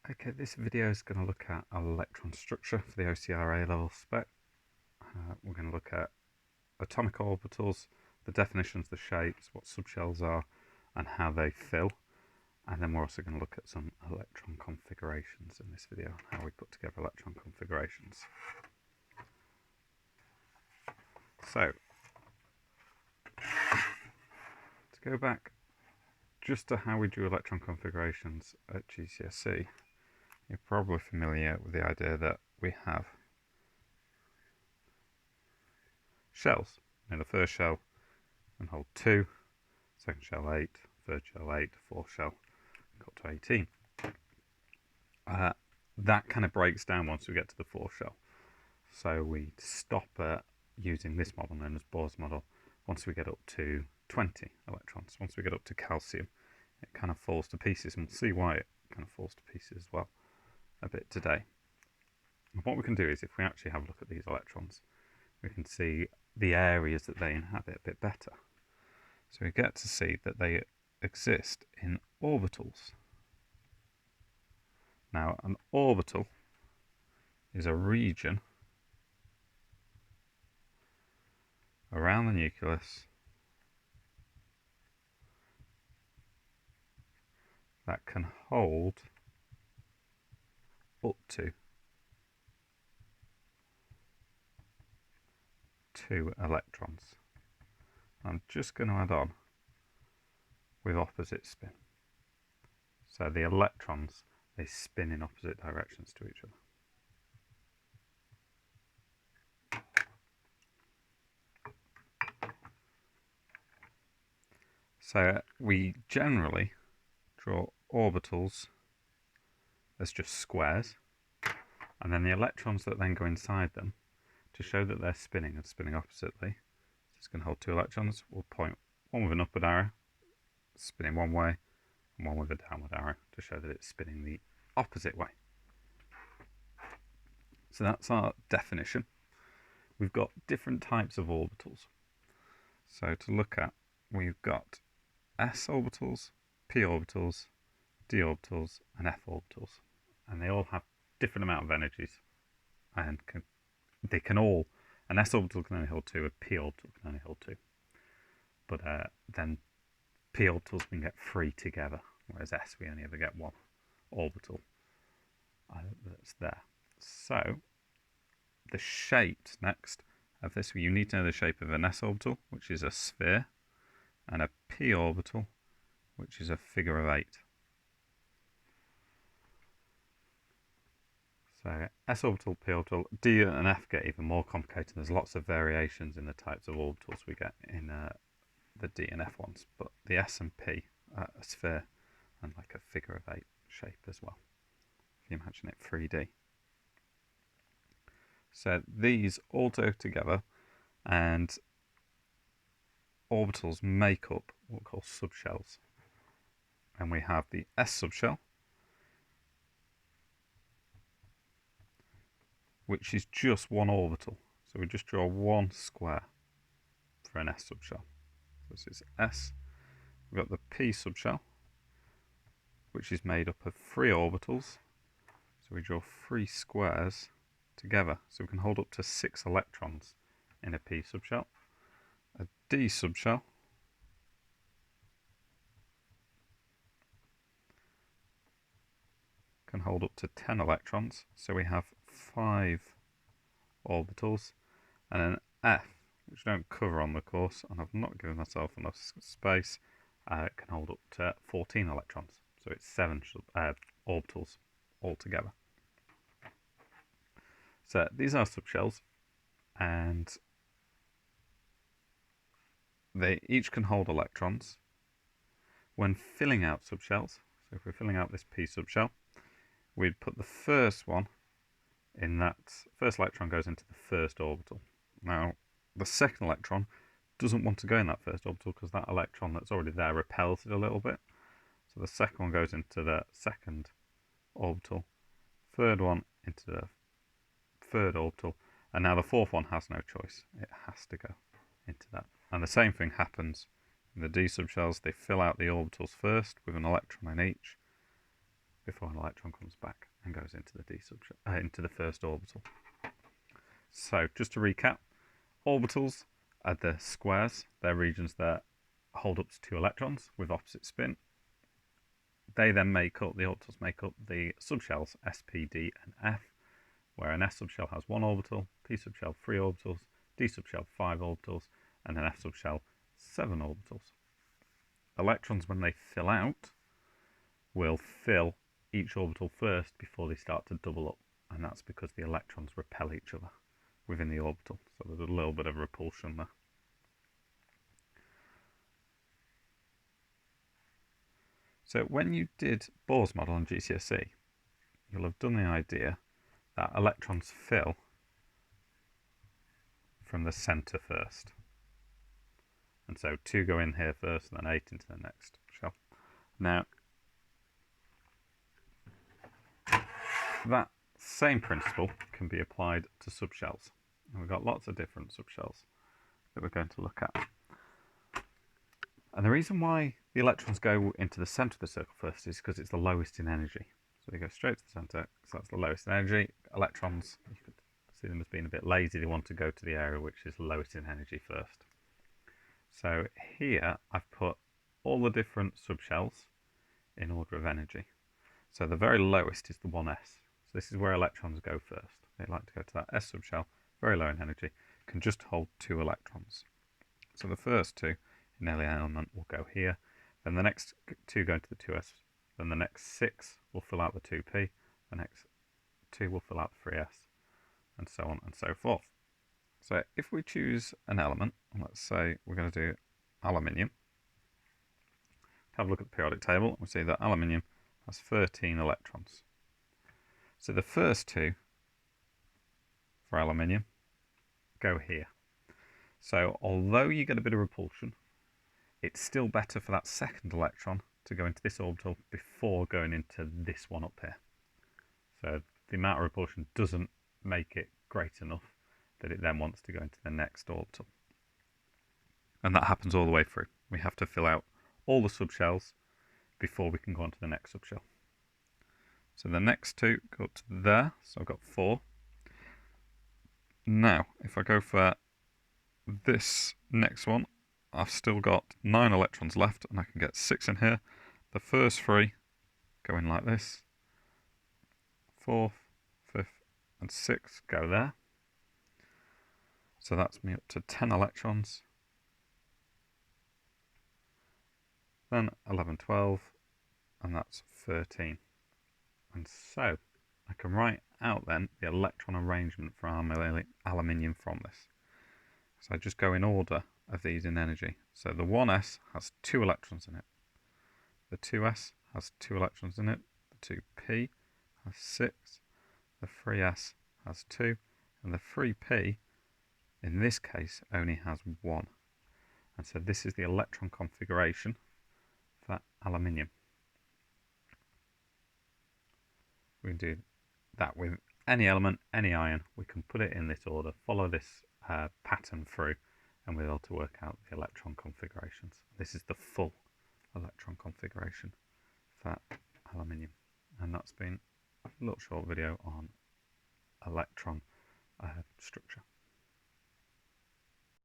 Okay, this video is going to look at electron structure for the OCR A-level spec. We're going to look at atomic orbitals, the definitions, the shapes, what subshells are, and how they fill. And then we're also going to look at some electron configurations in this video, how we put together electron configurations. So, to go back just to how we do electron configurations at GCSE, you're probably familiar with the idea that we have shells. In the first shell can hold 2, second shell 8, third shell 8, fourth shell got to 18. That kind of breaks down once we get to the fourth shell. So we stop using this model known as Bohrs model once we get up to 20 electrons. Once we get up to calcium, it kind of falls to pieces, and we'll see why it kind of falls to pieces as well a bit today. And what we can do is, if we actually have a look at these electrons, we can see the areas that they inhabit a bit better. So we get to see that they exist in orbitals. Now, an orbital is a region around the nucleus that can hold up to 2 electrons. I'm just going to add on with opposite spin. So the electrons, they spin in opposite directions to each other. So we generally draw orbitals as just squares, and then the electrons that then go inside them, to show that they're spinning and spinning oppositely, so it's going to hold 2 electrons. We'll point one with an upward arrow, spinning one way, and one with a downward arrow to show that it's spinning the opposite way. So that's our definition. We've got different types of orbitals. So to look at, we've got s orbitals, p orbitals, d orbitals, and f orbitals, and they all have different amount of energies, and they can all, an s orbital can only hold 2, a p orbital can only hold 2, but then p orbitals we can get 3 together, whereas s we only ever get 1 orbital that's there. So the shapes next of this, you need to know the shape of an s orbital, which is a sphere, and a p orbital, which is a figure of 8. So s orbital, p orbital, d and f get even more complicated. There's lots of variations in the types of orbitals we get in the d and f ones, but the s and p are a sphere and like a figure of 8 shape as well, if you imagine it 3D. So these all go together, and orbitals make up what we call subshells. And we have the s subshell, which is just one orbital. So we just draw one square for an s subshell. So this is s. We've got the p subshell, which is made up of 3 orbitals. So we draw 3 squares together. So we can hold up to 6 electrons in a p subshell. A d subshell, can hold up to 10 electrons. So we have 5 orbitals, and an f, which I don't cover on the course, and I've not given myself enough space, can hold up to 14 electrons. So it's 7 orbitals altogether. So these are subshells, and they each can hold electrons. When filling out subshells, so if we're filling out this p subshell, we'd put the first one in that first electron goes into the first orbital. Now, the second electron doesn't want to go in that first orbital because that electron that's already there repels it a little bit. So the second one goes into the second orbital, third one into the third orbital, and now the fourth one has no choice. It has to go into that. And the same thing happens in the d subshells. They fill out the orbitals first with an electron in each. before an electron comes back and goes into the into the first orbital. So just to recap, orbitals are the squares. They're regions that hold up to 2 electrons with opposite spin. They then the orbitals make up the subshells S, P, D and F, where an S subshell has 1 orbital, P subshell 3 orbitals, D subshell 5 orbitals, and an F subshell 7 orbitals. Electrons, when they fill out, will fill each orbital first before they start to double up, and that's because the electrons repel each other within the orbital, so there's a little bit of repulsion there. So when you did Bohr's model on GCSE, you'll have done the idea that electrons fill from the centre first. And so 2 go in here first, and then 8 into the next shell. Now, that same principle can be applied to subshells. And we've got lots of different subshells that we're going to look at. And the reason why the electrons go into the centre of the circle first is because it's the lowest in energy. So they go straight to the centre, so that's the lowest in energy. Electrons, you could see them as being a bit lazy. They want to go to the area which is lowest in energy first. So here I've put all the different subshells in order of energy. So the very lowest is the 1s. So this is where electrons go first. They like to go to that S subshell, very low in energy, can just hold 2 electrons. So the first 2 in any element will go here, then the next 2 go into the 2s, then the next 6 will fill out the 2p, the next 2 will fill out the 3s, and so on and so forth. So if we choose an element, let's say we're going to do aluminium, have a look at the periodic table, and we see that aluminium has 13 electrons. So the first 2 for aluminium go here. So although you get a bit of repulsion, it's still better for that second electron to go into this orbital before going into this one up here. So the amount of repulsion doesn't make it great enough that it then wants to go into the next orbital. And that happens all the way through. We have to fill out all the subshells before we can go on to the next subshell. So the next 2 go up to there, so I've got 4. Now, if I go for this next one, I've still got 9 electrons left, and I can get 6 in here. The first 3 go in like this. 4th, 5th, and 6th go there. So that's me up to 10 electrons. Then 11, 12, and that's 13. And so I can write out then the electron arrangement for aluminium from this. So I just go in order of these in energy. So the 1s has 2 electrons in it. The 2s has 2 electrons in it. The 2p has 6. The 3s has 2. And the 3p, in this case, only has 1. And so this is the electron configuration for aluminium. We can do that with any element, any ion. We can put it in this order, follow this pattern through, and we're able to work out the electron configurations. This is the full electron configuration for aluminium. And that's been a little short video on electron structure.